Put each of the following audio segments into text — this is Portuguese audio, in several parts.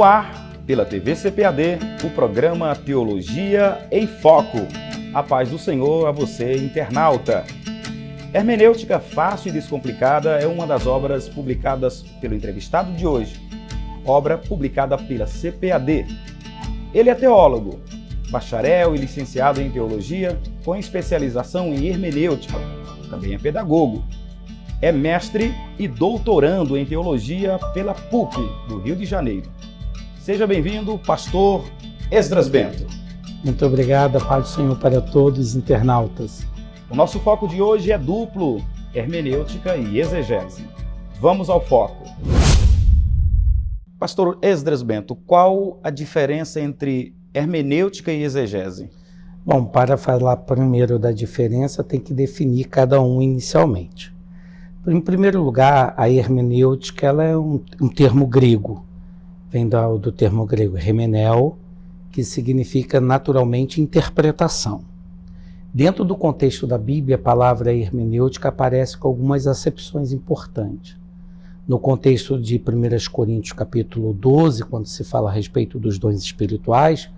No ar, pela TV CPAD, o programa Teologia em Foco. A paz do Senhor a você, internauta. Hermenêutica Fácil e Descomplicada é uma das obras publicadas pelo entrevistado de hoje, obra publicada pela CPAD. Ele é teólogo, bacharel e licenciado em teologia, com especialização em hermenêutica. Também é pedagogo. É mestre e doutorando em teologia pela PUC do Rio de Janeiro. Seja bem-vindo, pastor Esdras Bento. Muito obrigado, a paz do Senhor para todos os internautas. O nosso foco de hoje é duplo, hermenêutica e exegese. Vamos ao foco. Pastor Esdras Bento, qual a diferença entre hermenêutica e exegese? Bom, para falar primeiro da diferença, tem que definir cada um inicialmente. Em primeiro lugar, a hermenêutica ela é um termo grego, vem do termo grego hermeneu, que significa naturalmente interpretação. Dentro do contexto da Bíblia, a palavra hermenêutica aparece com algumas acepções importantes. No contexto de 1 Coríntios capítulo 12, quando se fala a respeito dos dons espirituais,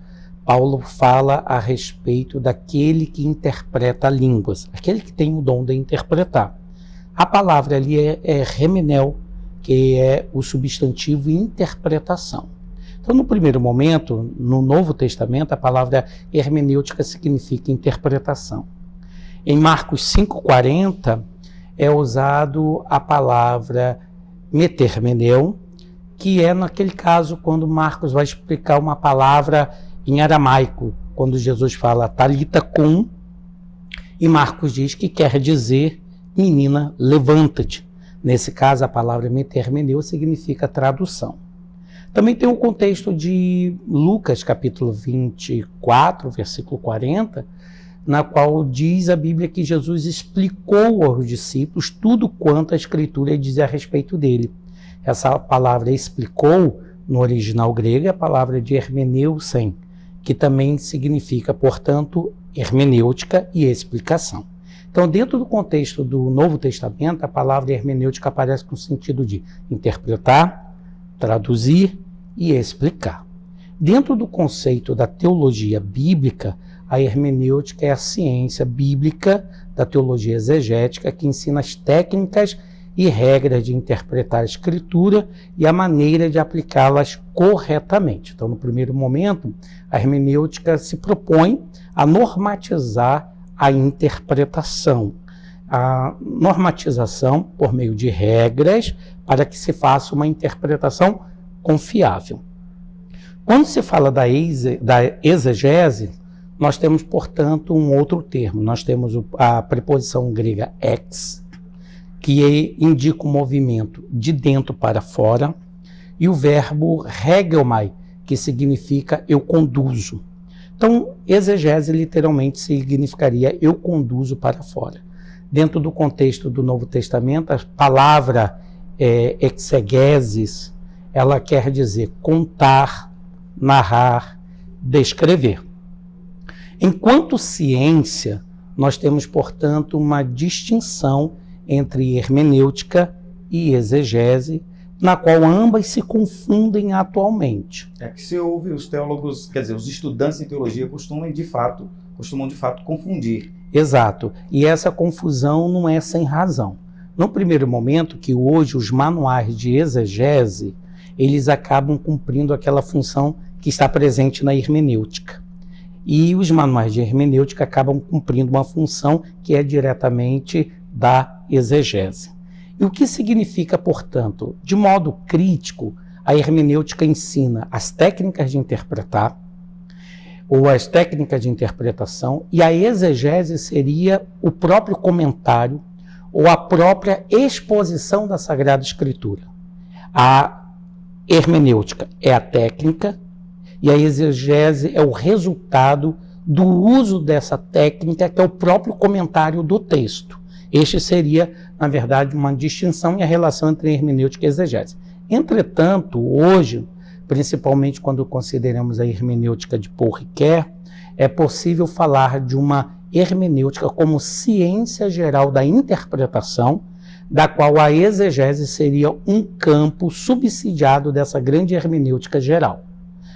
Paulo fala a respeito daquele que interpreta línguas, aquele que tem o dom de interpretar. A palavra ali é hermeneu, que é o substantivo interpretação. Então, no primeiro momento, no Novo Testamento, a palavra hermenêutica significa interpretação. Em Marcos 5,40 é usado a palavra metermeneu, que é naquele caso quando Marcos vai explicar uma palavra em aramaico, quando Jesus fala talita cum, e Marcos diz que quer dizer menina, levanta-te. Nesse caso, a palavra metermeneu significa tradução. Também tem o contexto de Lucas, capítulo 24, versículo 40, na qual diz a Bíblia que Jesus explicou aos discípulos tudo quanto a Escritura dizia a respeito dele. Essa palavra explicou, no original grego, é a palavra de hermeneusen, que também significa, portanto, hermenêutica e explicação. Então, dentro do contexto do Novo Testamento, a palavra hermenêutica aparece com o sentido de interpretar, traduzir e explicar. Dentro do conceito da teologia bíblica, a hermenêutica é a ciência bíblica da teologia exegética que ensina as técnicas e regras de interpretar a Escritura e a maneira de aplicá-las corretamente. Então, no primeiro momento, a hermenêutica se propõe a normatizar a interpretação, a normatização por meio de regras para que se faça uma interpretação confiável. Quando se fala da exegese, nós temos, portanto, um outro termo. Nós temos a preposição grega ex, que indica o movimento de dentro para fora, e o verbo regelmai, que significa eu conduzo. Então, exegese literalmente significaria eu conduzo para fora. Dentro do contexto do Novo Testamento, a palavra exegesis, ela quer dizer contar, narrar, descrever. Enquanto ciência, nós temos, portanto, uma distinção entre hermenêutica e exegese, na qual ambas se confundem atualmente. É que se ouve os teólogos, quer dizer, os estudantes de teologia costumam de fato confundir. Exato, e essa confusão não é sem razão. No primeiro momento, que hoje os manuais de exegese, eles acabam cumprindo aquela função que está presente na hermenêutica. E os manuais de hermenêutica acabam cumprindo uma função que é diretamente da exegese. E o que significa, portanto, de modo crítico, a hermenêutica ensina as técnicas de interpretar, ou as técnicas de interpretação, e a exegese seria o próprio comentário, ou a própria exposição da Sagrada Escritura. A hermenêutica é a técnica, e a exegese é o resultado do uso dessa técnica, que é o próprio comentário do texto. Este seria, na verdade, uma distinção e a relação entre hermenêutica e exegese. Entretanto, hoje, principalmente quando consideramos a hermenêutica de Paul Ricoeur, é possível falar de uma hermenêutica como ciência geral da interpretação, da qual a exegese seria um campo subsidiado dessa grande hermenêutica geral.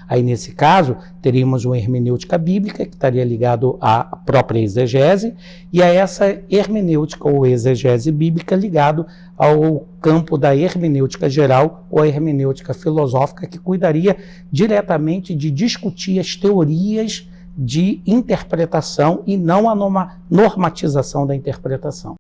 Aí, nesse caso, teríamos uma hermenêutica bíblica, que estaria ligado à própria exegese, e a essa hermenêutica ou exegese bíblica ligado ao campo da hermenêutica geral ou a hermenêutica filosófica, que cuidaria diretamente de discutir as teorias de interpretação e não a normatização da interpretação.